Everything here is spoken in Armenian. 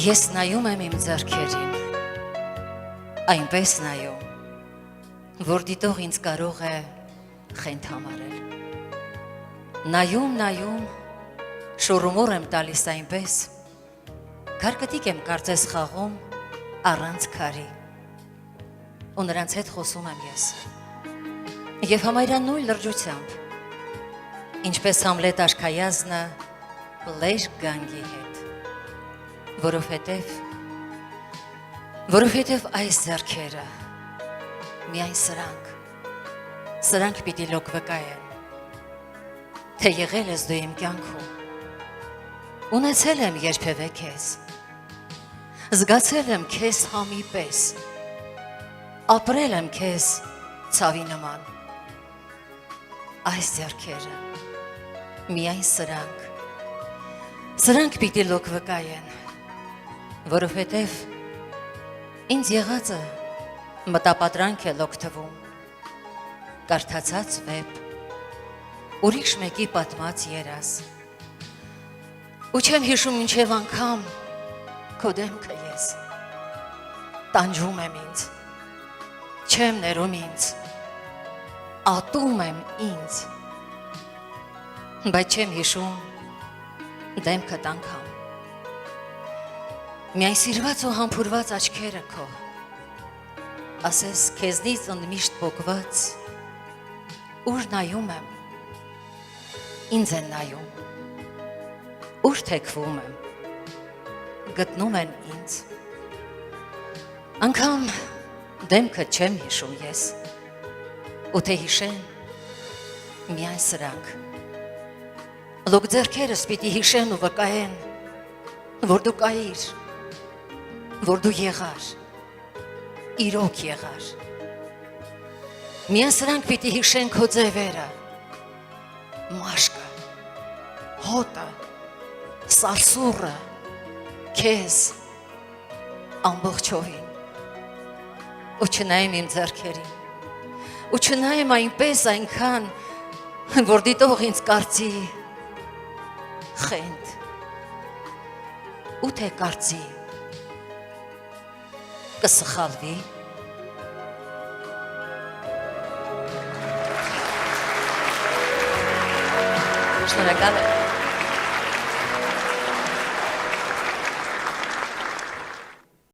Ես նայում եմ իմ ձեռքերին, այնպես նայում, որ դիտող ինձ կարող է խենթ համարել։ Նայում, շուռումուռ եմ տալիս այնպես, քարկտիկ եմ կարծես խաղում առանց քարի, ու նրանց հետ խոսում եմ ես, և համարյա նույն լրջությամբ, ինչպես Համլետ աչքայազնը լեժ գանգի հետ, որովհետև այս ձեռքերը միայն սրանք պիտի լոկ վկայեն, թե եղել ես դու իմ կյանքում, ունեցել եմ երբևէ քեզ, զգացել եմ քեզ համի պես, ապրել եմ քեզ ցավի նման, այս ձեռքերը միայն սրանք պիտի լոկ վկայեն, որովհետև ինձ եղածը մտապատրանք է լոկ թվում, կարդացած վեպ, ուրիշ մեկի պատմած երազ, ու չեմ հիշում ինչև անգամ քո դեմքը ես, տանջում եմ ինձ, չեմ ներում ինձ, ատում եմ ինձ, բայց չեմ հիշում դեմքդ անգամ, միայն սիրված ու համբուրված աչքերը քո, ասես քեզնից ընդմիշտ պոկված, ուր նայում եմ, ինձ են նայում, ուր թեքվում եմ, գտնում են ինձ, անգամ դեմքդ չեմ հիշում ես, ու թե հիշեն միայն սրանք, լոկ ձեռքերս պիտի հիշեն ու վկայեն, որ դու կայիր, որ դու եղար, իրոք եղար, միայն սրանք պիտի հիշեն քո ձևերը, մաշկը, հոտը, սարսուռը, քեզ, ամբողջովին, ու չնայեմ իմ ձեռքերին, ու չնայեմ այնպես այնքան, որ դիտող ինձ կարծի խենթ, ու թե կարծի կսխալվի, շնորհակալ եմ։